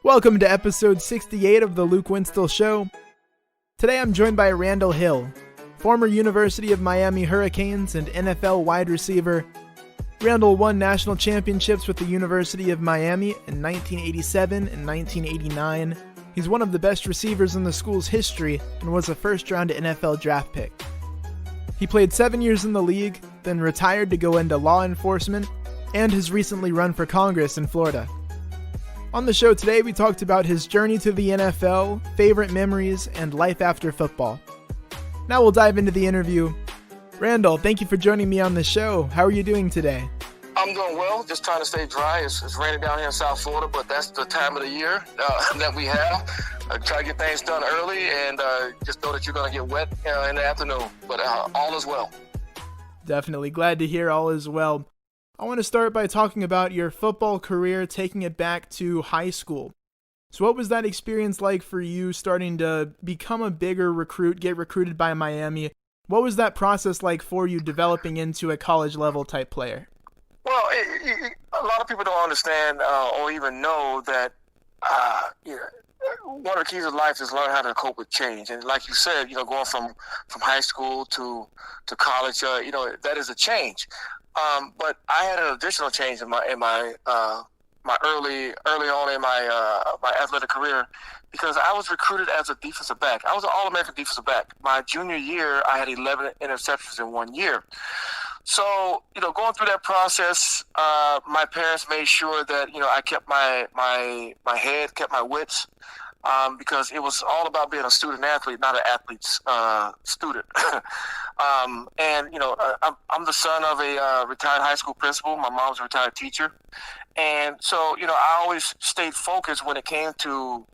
Welcome to episode 68 of the Luke Winstel Show. Today I'm joined by Randal Hill, former University of Miami Hurricanes and NFL wide receiver. Randal won national championships with the University of Miami in 1987 and 1989. He's one of the best receivers in the school's history and was a first-round NFL draft pick. He played 7 years in the league, then retired to go into law enforcement, and has recently run for Congress in Florida. On the show today, we talked about his journey to the NFL, favorite memories, and life after football. Now we'll dive into the interview. Randal, thank you for joining me on the show. How are you doing today? I'm doing well, just trying to stay dry. It's raining down here in South Florida, but that's the time of the year that we have. Try to get things done early and just know that you're going to get wet in the afternoon, but all is well. Definitely glad to hear all is well. I want to start by talking about your football career, taking it back to high school. So what was that experience like for you starting to become a bigger recruit, get recruited by Miami? What was that process like for you developing into a college level type player? Well, a lot of people don't understand or even know that one of the keys of life is learn how to cope with change. And like you said, going from high school to college, that is a change. But I had an additional change in my early on in my athletic career because I was recruited as a defensive back. I was an All-American defensive back. My junior year, I had 11 interceptions in 1 year. So, going through that process, my parents made sure that, I kept my head, kept my wits, because it was all about being a student athlete, not an athlete's student. I'm the son of a retired high school principal. My mom's a retired teacher. And so, I always stayed focused when it came to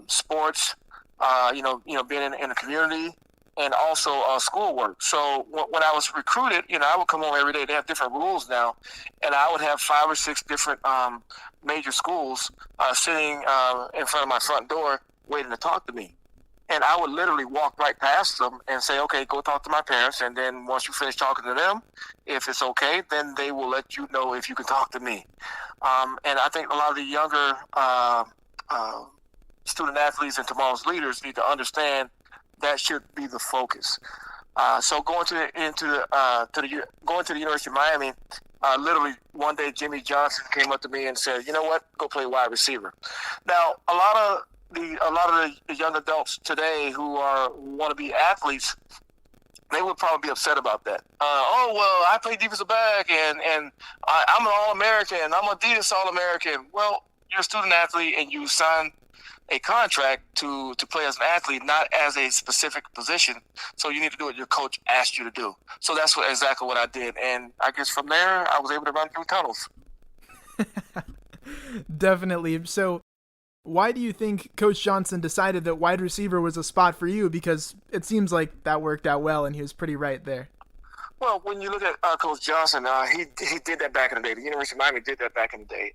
sports, being in the community, and also schoolwork. So when I was recruited, I would come home every day. They have different rules now. And I would have 5 or 6 different major schools sitting in front of my front door waiting to talk to me. And I would literally walk right past them and say, okay, go talk to my parents. And then once you finish talking to them, if it's okay, then they will let you know if you can talk to me. And I think a lot of the younger student athletes and tomorrow's leaders need to understand that should be the focus. So going to the University of Miami, literally one day Jimmy Johnson came up to me and said, "You know what? Go play wide receiver." Now, a lot of the young adults today who want to be athletes, they would probably be upset about that. I play defensive back and I'm an All-American. I'm a Adidas All-American. Well, you're a student athlete and you sign a contract to play as an athlete, not as a specific position. So you need to do what your coach asked you to do. So that's exactly what I did. And I guess from there, I was able to run through tunnels. Definitely. So why do you think Coach Johnson decided that wide receiver was a spot for you? Because it seems like that worked out well and he was pretty right there. Well, when you look at Coach Johnson, he did that back in the day. The University of Miami did that back in the day.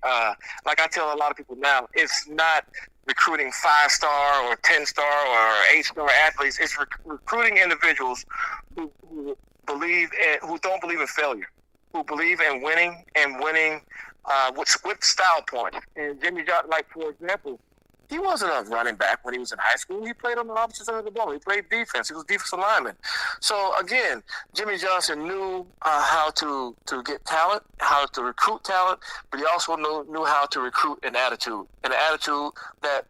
Like I tell a lot of people now, it's not recruiting 5-star or 10-star or 8-star athletes. It's recruiting individuals who don't believe in failure, who believe in winning and winning with style points. And Jimmy Johnson, like for example, he wasn't a running back when he was in high school. He played on the opposite side of the ball. He played defense. He was a defensive lineman. So, again, Jimmy Johnson knew how to get talent, how to recruit talent, but he also knew how to recruit an attitude that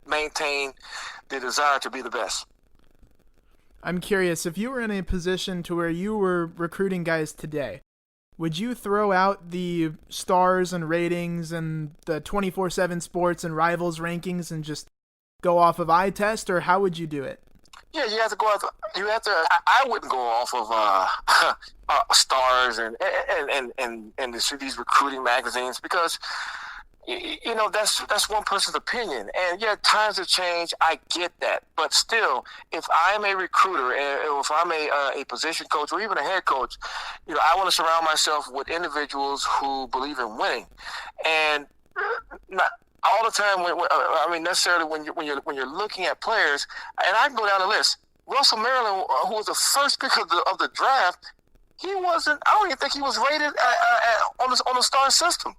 maintained the desire to be the best. I'm curious, if you were in a position to where you were recruiting guys today, would you throw out the stars and ratings and the 24/7 sports and rivals rankings and just go off of eye test, or how would you do it? Yeah, you have to go. I wouldn't go off of stars and these recruiting magazines because that's one person's opinion. And yeah, times have changed. I get that, but still, if I'm a recruiter or if I'm a position coach or even a head coach, I want to surround myself with individuals who believe in winning, and not all the time. Necessarily when you're looking at players, and I can go down the list. Russell Maryland, who was the first pick of the draft, He wasn't. I don't even think he was rated on the star system.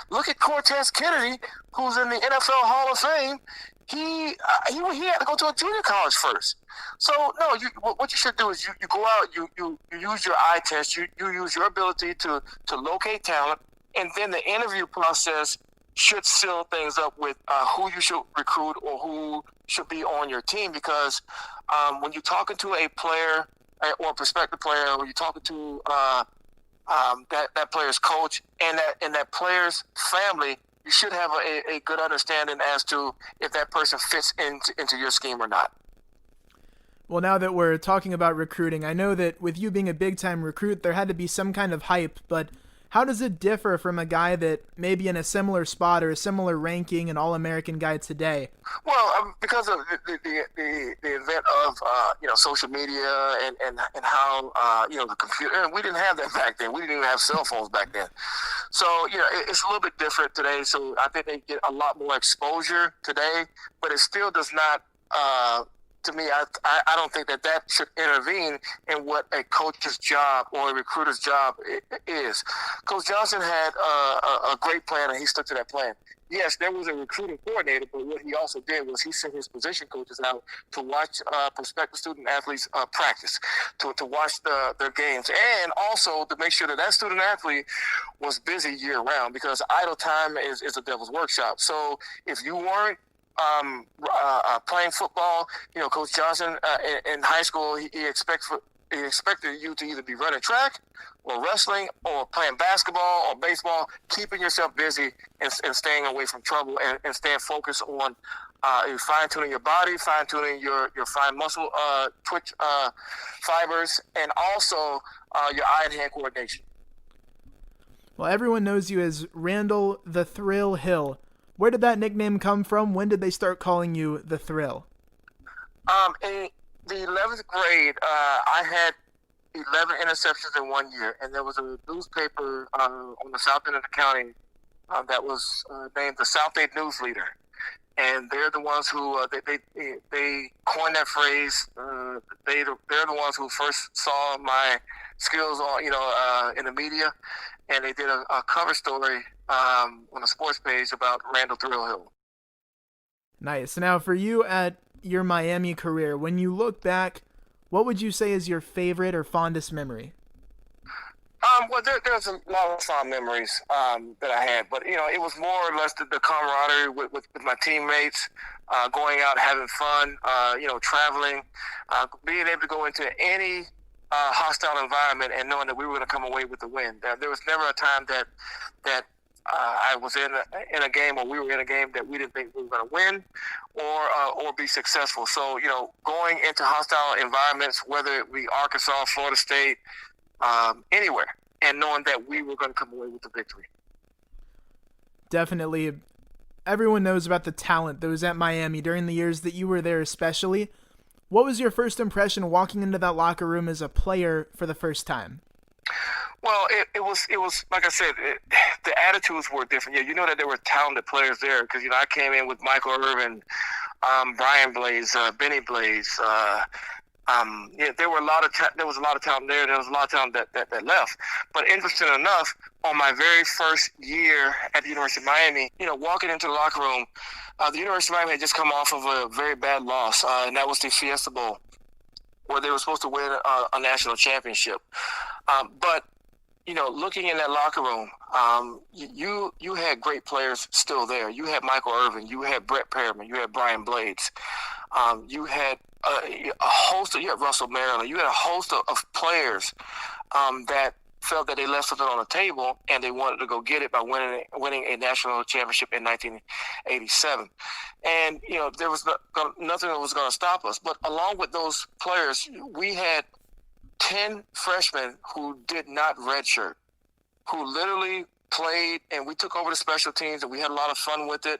Look at Cortez Kennedy, who's in the NFL Hall of Fame. He had to go to a junior college first. So no, what you should do is you go out, you use your eye test, you use your ability to locate talent, and then the interview process should seal things up with who you should recruit or who should be on your team. Because when you're talking to a player or a prospective player, when you're talking to that player's coach and that player's family, you should have a good understanding as to if that person fits into your scheme or not. Well, now that we're talking about recruiting, I know that with you being a big-time recruit, there had to be some kind of hype, but how does it differ from a guy that may be in a similar spot or a similar ranking, an All-American guy today? Well, because of the event of social media and how the computer, and we didn't have that back then. We didn't even have cell phones back then. So it's a little bit different today. So I think they get a lot more exposure today, but it still does not. To me, I don't think that should intervene in what a coach's job or a recruiter's job is. Coach Johnson had a great plan, and he stuck to that plan. Yes, there was a recruiting coordinator, but what he also did was he sent his position coaches out to watch prospective student athletes practice, to watch their games, and also to make sure that student athlete was busy year round, because idle time is a devil's workshop. So if you weren't playing football, Coach Johnson in high school, he expected you to either be running track or wrestling or playing basketball or baseball, keeping yourself busy and staying away from trouble and staying focused on fine-tuning your body, fine-tuning your fine muscle twitch fibers, and also your eye and hand coordination. Well, everyone knows you as Randal "The Thrill" Hill. Where did that nickname come from? When did they start calling you The Thrill? In the 11th grade, I had 11 interceptions in 1 year, and there was a newspaper on the south end of the county that was named the South End News Leader, and they're the ones who they coined that phrase. They're the ones who first saw my skills in the media, and they did a cover story on a sports page about Randal Thrill Hill. Nice. Now, for you at your Miami career, when you look back, what would you say is your favorite or fondest memory? Well, there's a lot of fond memories that I had, but it was more or less the camaraderie with my teammates, going out having fun, traveling, being able to go into any hostile environment and knowing that we were going to come away with the win. There was never a time that I was in a game, or we were in a game, that we didn't think we were going to win or be successful. So going into hostile environments, whether it be Arkansas, Florida State, anywhere, and knowing that we were going to come away with the victory. Definitely. Everyone knows about the talent that was at Miami during the years that you were there especially. What was your first impression walking into that locker room as a player for the first time? Well, it was like I said, the attitudes were different. Yeah, that there were talented players there, because I came in with Michael Irvin, Brian Blaze, Benny Blaze. There was a lot of talent there. There was a lot of talent that left. But interesting enough, on my very first year at the University of Miami, walking into the locker room, the University of Miami had just come off of a very bad loss, and that was the Fiesta Bowl, where they were supposed to win a national championship. But looking in that locker room, you had great players still there. You had Michael Irvin, you had Brett Perriman, you had Brian Blades, you had a host of, you had Russell Maryland, you had a host of players that felt that they left something on the table and they wanted to go get it by winning a national championship in 1987. And there was nothing that was going to stop us. But along with those players, we had 10 freshmen who did not redshirt, who literally played, and we took over the special teams, and we had a lot of fun with it.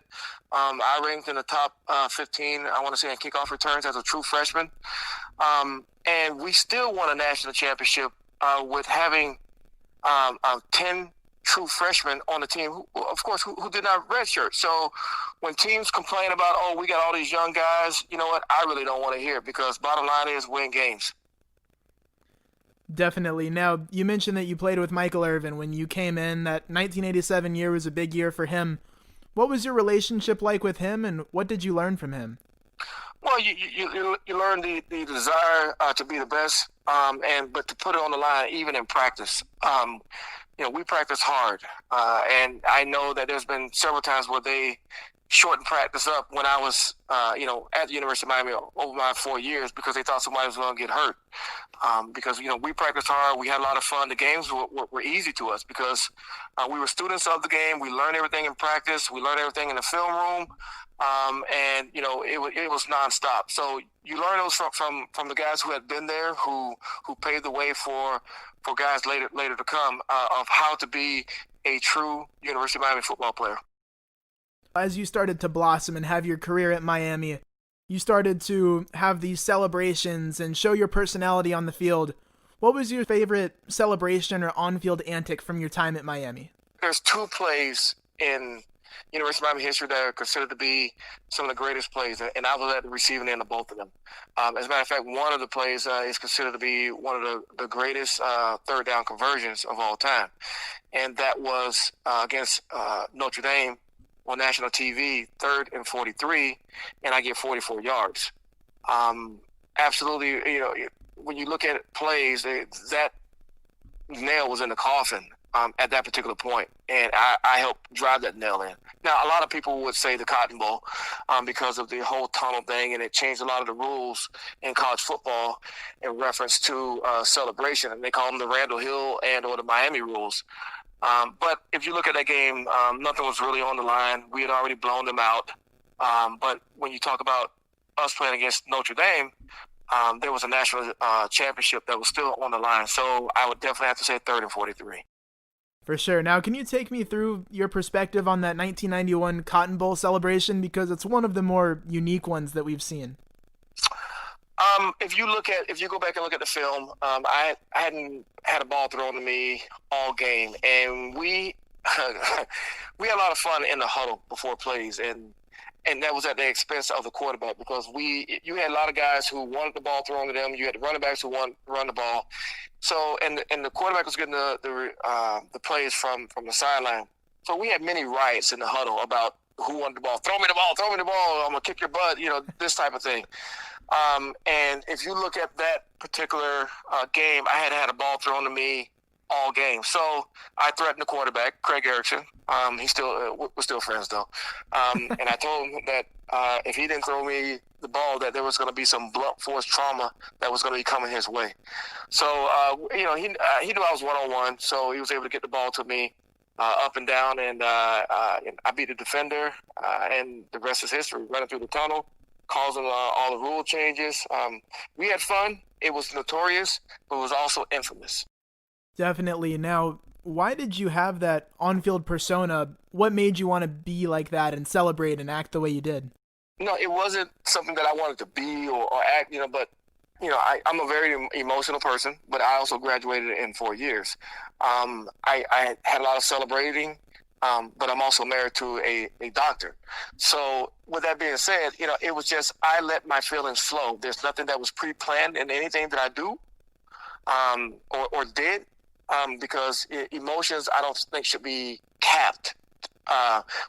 I ranked in the top 15, I want to say, in kickoff returns as a true freshman. And we still won a national championship with having 10 true freshmen on the team, who did not redshirt. So when teams complain about, we got all these young guys, you know what? I really don't want to hear it, because bottom line is win games. Definitely. Now, you mentioned that you played with Michael Irvin when you came in. That 1987 year was a big year for him. What was your relationship like with him, and what did you learn from him? Well, you learn the desire to be the best, but to put it on the line even in practice. We practice hard, and I know that there's been several times where they shortened practice up when I was, at the University of Miami over my 4 years because they thought somebody was going to get hurt. Because we practiced hard, we had a lot of fun. The games were easy to us because we were students of the game. We learned everything in practice. We learned everything in the film room. It was nonstop. So you learn those from the guys who had been there, who paved the way for guys later to come of how to be a true University of Miami football player. As you started to blossom and have your career at Miami, you started to have these celebrations and show your personality on the field. What was your favorite celebration or on-field antic from your time at Miami? There's two plays in University of Miami history that are considered to be some of the greatest plays, and I was at the receiving end of both of them. As a matter of fact, one of the plays is considered to be one of the greatest third down conversions of all time, and that was against Notre Dame on national TV, 3rd and 43, and I get 44 yards. Absolutely, when you look at plays, that nail was in the coffin at that particular point, and I helped drive that nail in. Now, a lot of people would say the Cotton Bowl because of the whole tunnel thing, and it changed a lot of the rules in college football in reference to celebration, and they call them the Randal Hill or the Miami rules. But if you look at that game, nothing was really on the line. We had already blown them out. But when you talk about us playing against Notre Dame, there was a national championship that was still on the line. So I would definitely have to say 3rd and 43. For sure. Now, can you take me through your perspective on that 1991 Cotton Bowl celebration? Because it's one of the more unique ones that we've seen. If you go back and look at the film, I hadn't had a ball thrown to me all game, and we we had a lot of fun in the huddle before plays, and that was at the expense of the quarterback because you had a lot of guys who wanted the ball thrown to them. You had the running backs who wanted to run the ball. So and the quarterback was getting the plays from the sideline. So we had many riots in the huddle about who wanted the ball. Throw me the ball. I'm gonna kick your butt. This type of thing. And if you look at that particular game, I had a ball thrown to me all game. So I threatened the quarterback, Craig Erickson. We're still friends though. And I told him that if he didn't throw me the ball, that there was going to be some blunt force trauma that was going to be coming his way. So he knew I was 1-on-1, so he was able to get the ball to me up and down, and I beat the defender, and the rest is history. Running through the tunnel, causing all the rule changes. We had fun. It was notorious, but it was also infamous. Definitely. Now, why did you have that on-field persona? What made you want to be like that and celebrate and act the way you did? No, it wasn't something that I wanted to be or act, but I'm a very emotional person, but I also graduated in 4 years. I had a lot of celebrating, but I'm also married to a doctor. So with that being said, it was just I let my feelings flow. There's nothing that was pre-planned in anything that I do or did because emotions I don't think should be capped.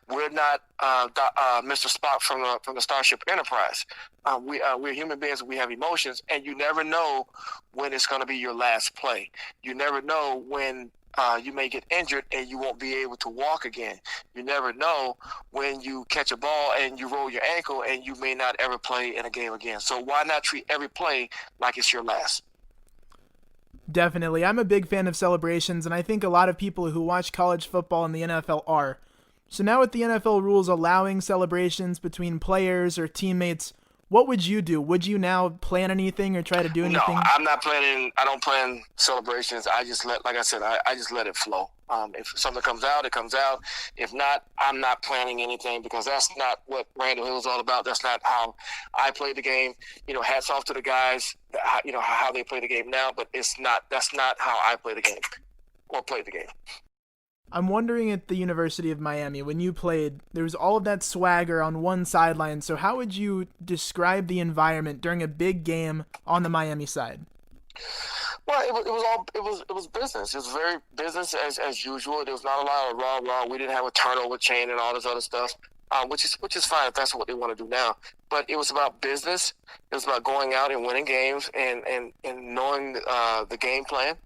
We're not Mr. Spock from the Starship Enterprise. We're human beings. We have emotions, and you never know when it's going to be your last play. You never know when you may get injured and you won't be able to walk again. You never know when you catch a ball and you roll your ankle and you may not ever play in a game again. So why not treat every play like it's your last? Definitely. I'm a big fan of celebrations, and I think a lot of people who watch college football and the NFL are. So now with the NFL rules allowing celebrations between players or teammates, what would you do? Would you now plan anything or try to do anything? No, I'm not planning. I don't plan celebrations. I just like I said, I just let it flow. If something comes out, it comes out. If not, I'm not planning anything because that's not what Randal Hill is all about. That's not how I play the game. Hats off to the guys, how they play the game now, but that's not how I play the game or played the game. I'm wondering at the University of Miami, when you played, there was all of that swagger on one sideline. So how would you describe the environment during a big game on the Miami side? Well, it was business. It was very business as usual. There was not a lot of rah. We didn't have a turnover chain and all this other stuff, which is fine if that's what they want to do now. But it was about business. It was about going out and winning games and knowing the game plan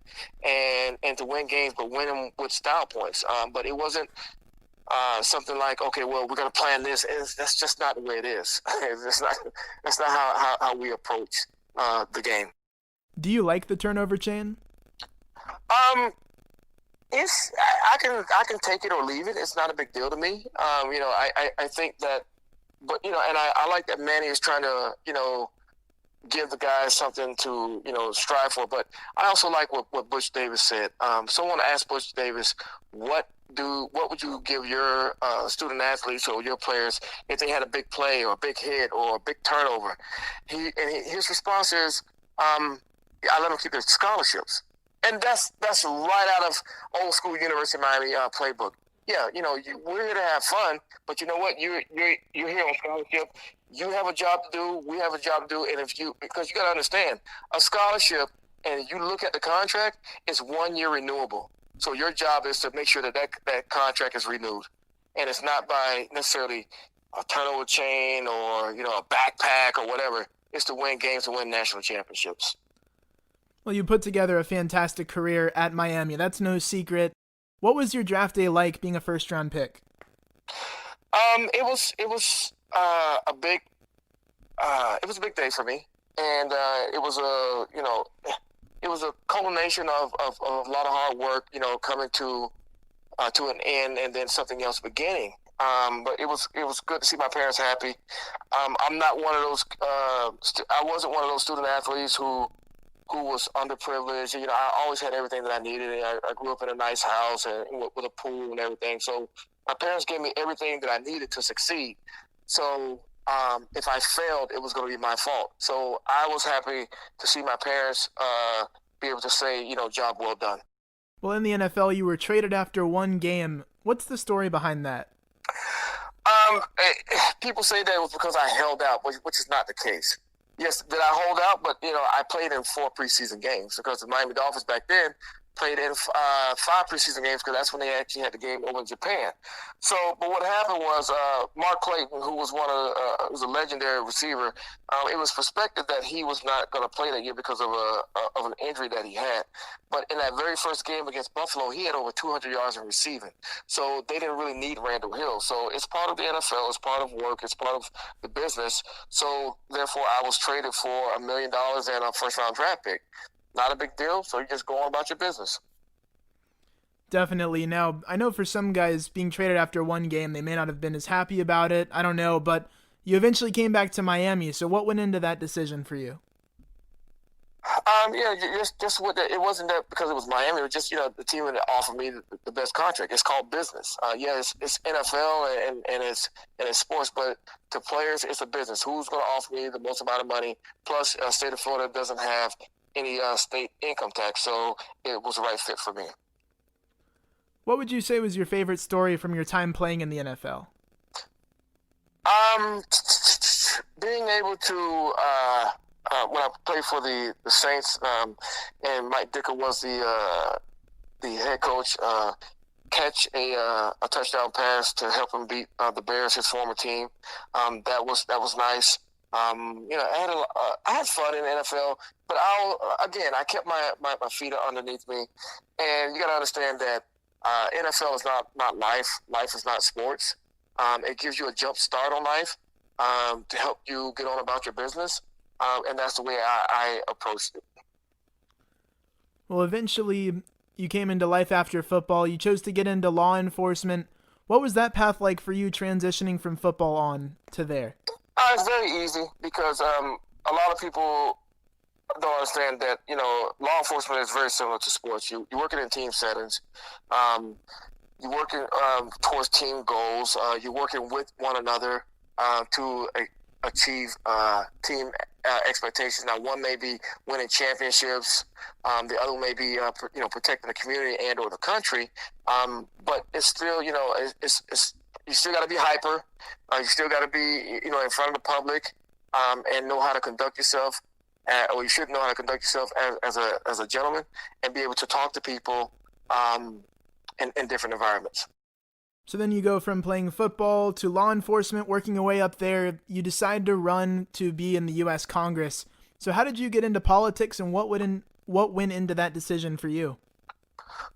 and to win games, but win them with style points. But it wasn't something like, okay, well, we're going to plan this. That's just not the way it is. That's not how we approach the game. Do you like the turnover chain? It's I can take it or leave it. It's not a big deal to me. I think that, but and I like that Manny is trying to give the guys something to strive for. But I also like what Butch Davis said. Someone asked Butch Davis, what would you give your student athletes or your players if they had a big play or a big hit or a big turnover? His response is, I let them keep their scholarships. And that's right out of old school University of Miami playbook. Yeah, we're here to have fun, but you know what? You're here on scholarship. You have a job to do. We have a job to do. And because you got to understand, a scholarship, and you look at the contract, it's 1 year renewable. So your job is to make sure that contract is renewed, and it's not by necessarily a turnover chain or a backpack or whatever. It's to win games and win national championships. Well, you put together a fantastic career at Miami. That's no secret. What was your draft day like, being a first-round pick? It was a big day for me, and it was a culmination of a lot of hard work, coming to an end, and then something else beginning. But it was good to see my parents happy. I'm not one of those. I wasn't one of those student athletes who was underprivileged. I always had everything that I needed. I grew up in a nice house and with a pool and everything. So my parents gave me everything that I needed to succeed. So if I failed, it was going to be my fault. So I was happy to see my parents be able to say, job well done. Well, in the NFL, you were traded after one game. What's the story behind that? People say that it was because I held out, which is not the case. Yes, did I hold out? But, I played in 4 preseason games because the Miami Dolphins back then played in 5 preseason games because that's when they actually had the game over in Japan. So, but what happened was Mark Clayton, who was was a legendary receiver, it was suspected that he was not going to play that year because of an injury that he had. But in that very first game against Buffalo, he had over 200 yards in receiving. So they didn't really need Randal Hill. So it's part of the NFL. It's part of work. It's part of the business. So therefore, I was traded for $1 million and a first-round draft pick. Not a big deal, so you just go on about your business. Definitely. Now, I know for some guys, being traded after one game, they may not have been as happy about it. I don't know, but you eventually came back to Miami, so what went into that decision for you? Just what it wasn't that because it was Miami. It was just the team that offered me the best contract. It's called business. It's NFL and it's sports, but to players, it's a business. Who's going to offer me the most amount of money? Plus, state of Florida doesn't have any state income tax, so it was the right fit for me. What would you say was your favorite story from your time playing in the NFL? Being able to when I played for the Saints, and Mike Dicker was the head coach, catch a touchdown pass to help him beat the Bears, his former team. That was nice. I had fun in the NFL, but I kept my feet underneath me, and you got to understand that NFL is not life. Life is not sports. It gives you a jump start on life to help you get on about your business, and that's the way I approached it. Well, eventually you came into life after football. You chose to get into law enforcement. What was that path like for you, transitioning from football on to there? It's very easy because a lot of people don't understand that, law enforcement is very similar to sports. You're working in team settings. You're working towards team goals. You're working with one another to achieve team expectations. Now, one may be winning championships. The other may be, protecting the community and or the country. But it's still, it's you still got to be hyper. You still got to be, in front of the public and know how to conduct yourself. or you should know how to conduct yourself as a gentleman and be able to talk to people in different environments. So then you go from playing football to law enforcement, working your way up there. You decide to run to be in the U.S. Congress. So how did you get into politics, and what went into that decision for you?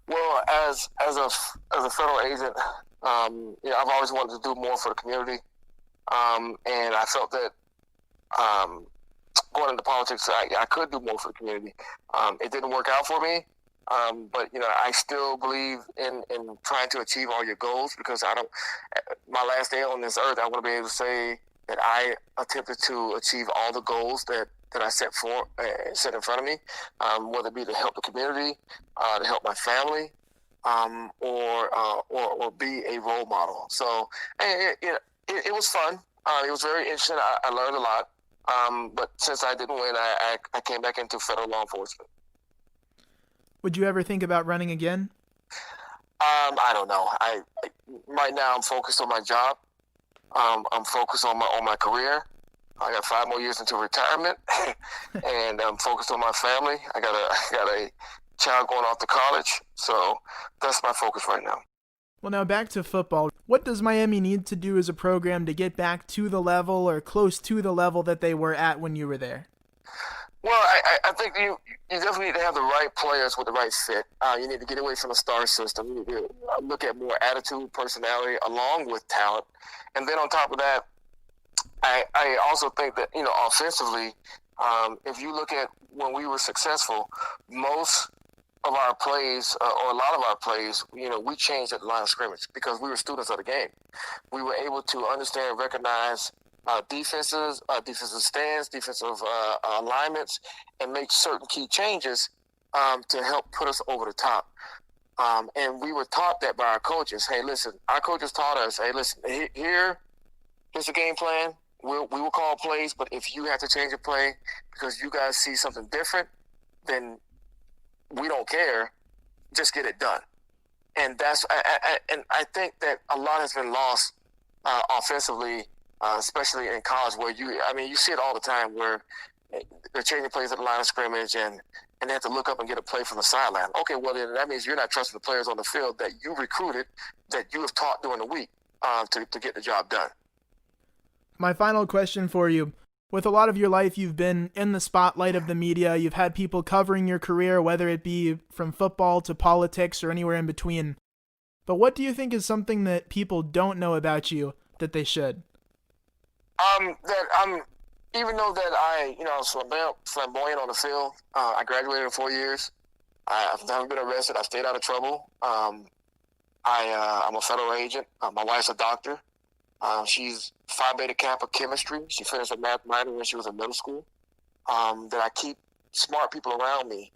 Well, as a federal agent, I've always wanted to do more for the community, and I felt that going into politics, I could do more for the community. It didn't work out for me. But I still believe in trying to achieve all your goals, because my last day on this earth, I want to be able to say that I attempted to achieve all the goals that I set in front of me, whether it be to help the community, to help my family, or be a role model. So it was fun. It was very interesting. I learned a lot. But since I didn't win, I came back into federal law enforcement. Would you ever think about running again? I don't know. Right now I'm focused on my job. I'm focused on my career. I got 5 more years until retirement, and I'm focused on my family. I got a child going off to college, so that's my focus right now. Well, now back to football. What does Miami need to do as a program to get back to the level or close to the level that they were at when you were there? Well, I think you definitely need to have the right players with the right fit. You need to get away from the star system. You need to look at more attitude, personality, along with talent. And then on top of that, I also think that, offensively, if you look at when we were successful, most of our plays, or a lot of our plays, we changed at the line of scrimmage because we were students of the game. We were able to understand and recognize defensive stands, defensive alignments, and make certain key changes to help put us over the top. And we were taught that by our coaches. Hey, listen, our coaches taught us, hey, listen, here's the game plan. We will call plays, but if you have to change a play because you guys see something different, then we don't care. Just get it done. And I think that a lot has been lost offensively, especially in college, where you see it all the time, where they're changing plays at the line of scrimmage and they have to look up and get a play from the sideline. Okay, well then that means you're not trusting the players on the field that you recruited, that you have taught during the week to get the job done. My final question for you. With a lot of your life, you've been in the spotlight of the media. You've had people covering your career, whether it be from football to politics or anywhere in between. But what do you think is something that people don't know about you that they should? Even though that I was flamboyant on the field, I graduated in 4 years. I've never been arrested. I stayed out of trouble. I'm a federal agent. My wife's a doctor. She's Phi Beta Kappa chemistry. She finished a math minor when she was in middle school. That I keep smart people around me.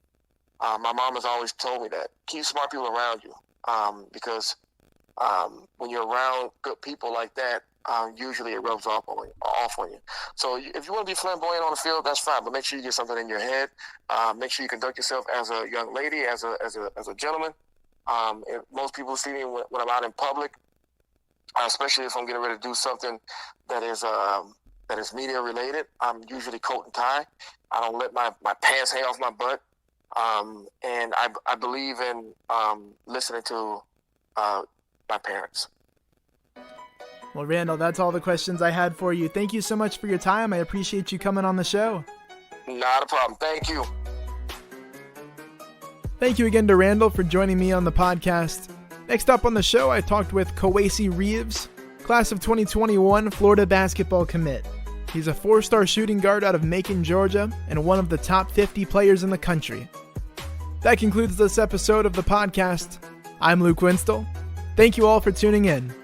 My mom has always told me that. Keep smart people around you. Because when you're around good people like that, usually it rubs off on you. So if you want to be flamboyant on the field, that's fine. But make sure you get something in your head. Make sure you conduct yourself as a young lady, as a gentleman. If most people see me when I'm out in public, especially if I'm getting ready to do something that is media related, I'm usually coat and tie. I don't let my pants hang off my butt. And I believe in listening to my parents. Well, Randal, that's all the questions I had for you. Thank you so much for your time. I appreciate you coming on the show. Not a problem. Thank you. Thank you again to Randal for joining me on the podcast. Next up on the show, I talked with Kawasi Reeves, class of 2021 Florida basketball commit. He's a 4-star shooting guard out of Macon, Georgia, and one of the top 50 players in the country. That concludes this episode of the podcast. I'm Luke Winstel. Thank you all for tuning in.